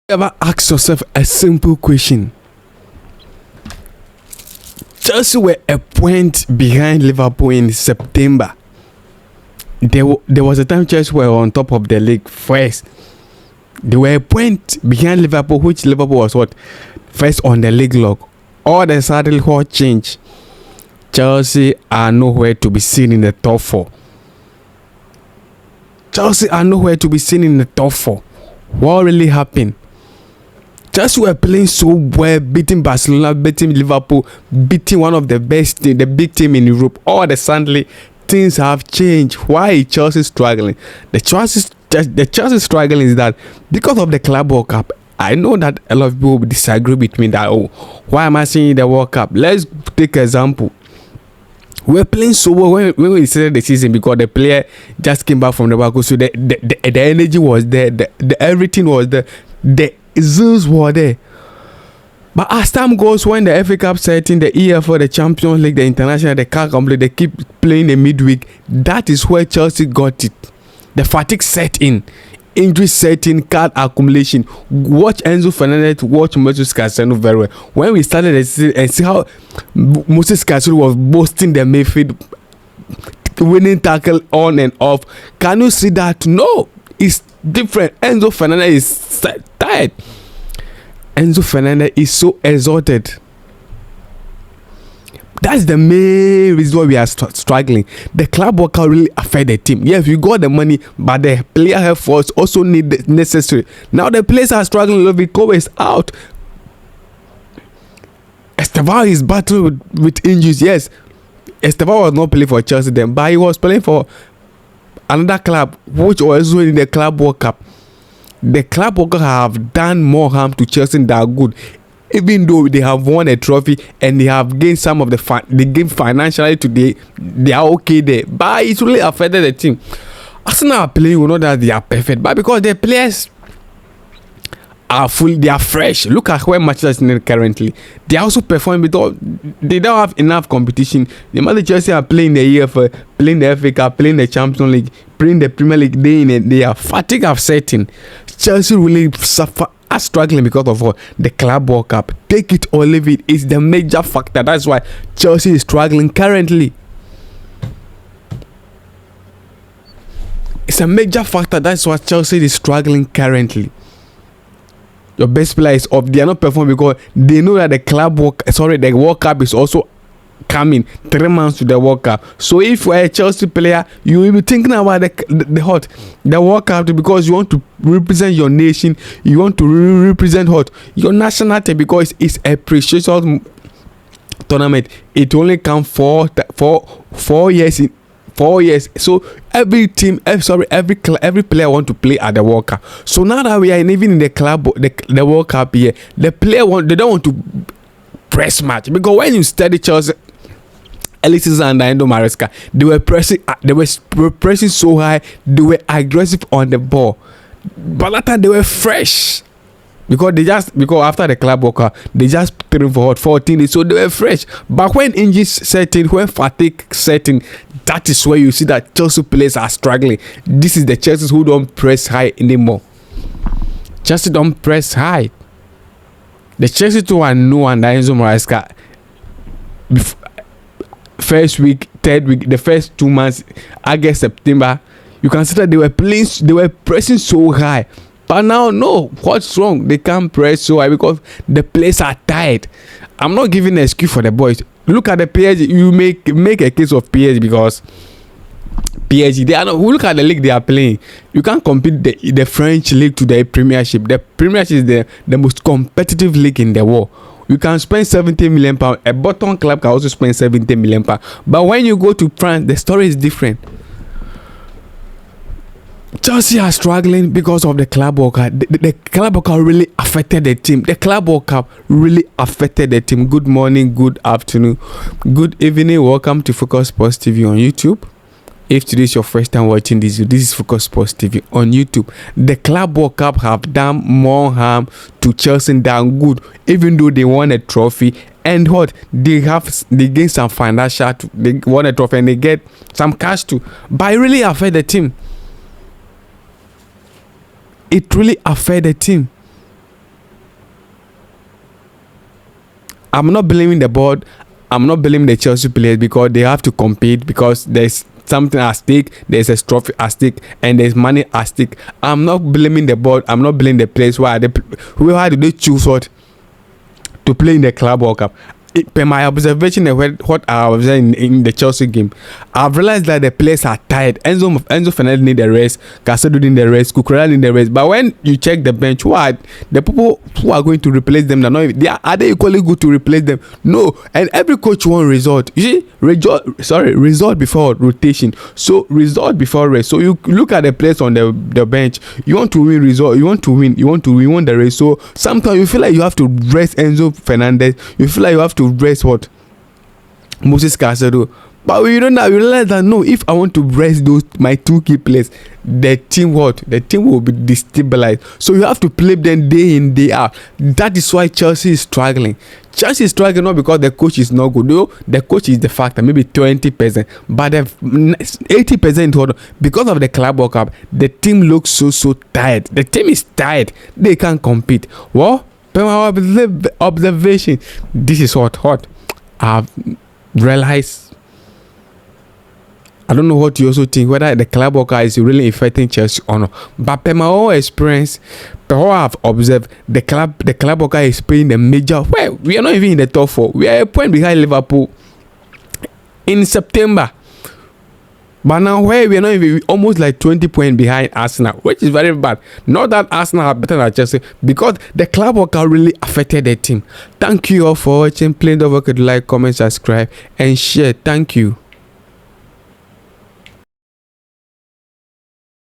Ever ask yourself a simple question? Chelsea were a point behind Liverpool in September. There was a time Chelsea were on top of the league first. They were a point behind Liverpool, which Liverpool was what? First on the league log. All of a sudden, what changed? Chelsea are nowhere to be seen in the top four. Chelsea are nowhere to be seen in the top four. What really happened? Chelsea were playing so well, beating Barcelona, beating Liverpool, beating one of the best team, the big team in Europe. All of a sudden, things have changed. Why is Chelsea struggling? The Chelsea struggling is that because of the Club World Cup. I know that a lot of people disagree with me that, why am I saying the World Cup? Let's take an example. We're playing so well when we started the season because the player just came back from the World Cup. So the energy was there, the everything was there, the zeals were there. But as time goes, when the FA Cup setting, the EFL, the Champions League, the International, they can't complete, they keep playing the midweek. That is where Chelsea got it. The fatigue set in. Injury setting, card accumulation. Watch Enzo Fernandez, watch Moses Caicedo very well. When we started the season and see how Moses Caicedo was boasting the midfield, winning tackle on and off. Can you see that? No, it's different. Enzo Fernandez is tired. Enzo Fernandez is so exhausted. That's the main reason why we are struggling. The club worker really affect the team. Yes, we got the money, but the player health force also need the necessary. Now the players are struggling a little bit. Kobe is out. Estevao is battling with injuries. Yes, Estevao was not playing for Chelsea then, but he was playing for another club, which was also in the Club World Cup. The Club World Cup have done more harm to Chelsea than good. Even though they have won a trophy and they have gained some of they gain financially today, they are okay there. But it really affected the team. Arsenal are playing, we know that they are perfect, but because the players are full, they are fresh. Look at where Manchester United currently. They are also performing because they don't have enough competition. The Manchester Chelsea are playing the EFL, playing the FA Cup, playing the Champions League, playing the Premier League day in and day out. Fatigue of setting. Chelsea really are struggling because of the Club World Cup. Take it or leave it. It's the major factor. That's why Chelsea is struggling currently. It's a major factor. That's why Chelsea is struggling currently. Your best player is up. They are not performing because they know that the World Cup is also coming 3 months to the World Cup. So if you are a Chelsea player, you will be thinking about the World Cup because you want to represent your nation. You want to represent your nationality because it's a precious tournament. It only comes for 4 years. 4 years. So every player want to play at the World Cup. So now that we are even in the World Cup here, the player they don't want to press match because when you study Chelsea early season under Enzo Maresca, they were pressing so high, they were aggressive on the ball, but that time they were fresh because after the Club World Cup they just training for 14 days, so they were fresh. But when injuries setting, when fatigue setting, that is where you see that Chelsea players are struggling. This is the Chelsea who don't press high anymore. Chelsea don't press high. The Chelsea too are new under Enzo Maresca. First week, third week, the first 2 months, August, September, you can see that they were pressing so high. But now, no, what's wrong? They can't press so high because the players are tired. I'm not giving an excuse for the boys. Look at the PSG. You make a case of PSG because PSG, they are not. Look at the league they are playing. You can't compete the French league to the Premiership. The Premiership is the most competitive league in the world. You can spend 70 million pounds. A bottom club can also spend 70 million pounds. But when you go to France, the story is different. Chelsea are struggling because of the Club World Cup. The Club World Cup really affected the team. The Club World Cup really affected the team. Good morning, good afternoon, good evening. Welcome to Focus Sports TV on YouTube. If today is your first time watching this video, this is Focus Sports TV on YouTube. The Club World Cup have done more harm to Chelsea than good, even though they won a trophy. And they gain some financial. They won a trophy and they get some cash too. But it really affect the team. It really affect the team. I'm not blaming the board. I'm not blaming the Chelsea players because they have to compete, because there's something at stake, there's a trophy at stake, and there's money at stake. I'm not blaming the board. I'm not blaming the players. Why did they choose what to play in the Club World Cup? Per my observation and what I was in the Chelsea game, I've realized that the players are tired. Enzo Fernandez need the rest, Caicedo need the rest, Cucurella need the rest. But when you check the bench, what the people who are going to replace them, are they equally good to replace them? No. And every coach wants result. You see, result before rotation. So result before rest. So you look at the players on the bench. You want to win result. You want to win the race. So sometimes you feel like you have to rest Enzo Fernandez. You feel like you have to rest what Moses Caicedo. But we don't know. We realize that no, if I want to rest my two key players, the team will be destabilized. So you have to play them day in, day out. That is why Chelsea is struggling. Chelsea is struggling not because the coach is not good. No, the coach is the factor, maybe 20%, but 80% because of the Club World Cup, the team looks so tired. The team is tired. They can't compete. Well, my observation, this is what I've realized. I don't know what you also think, whether the Club World Cup is really affecting Chelsea or not. But per my own experience, per what I've observed, the Club World Cup is playing the major. Well, we are not even in the top 4. We are a point behind Liverpool in September. But now where we are not even almost like 20 points behind Arsenal, which is very bad. Not that Arsenal are better than Chelsea, because the Club World Cup really affected the team. Thank you all for watching. Please don't forget to like, comment, subscribe, and share. Thank you.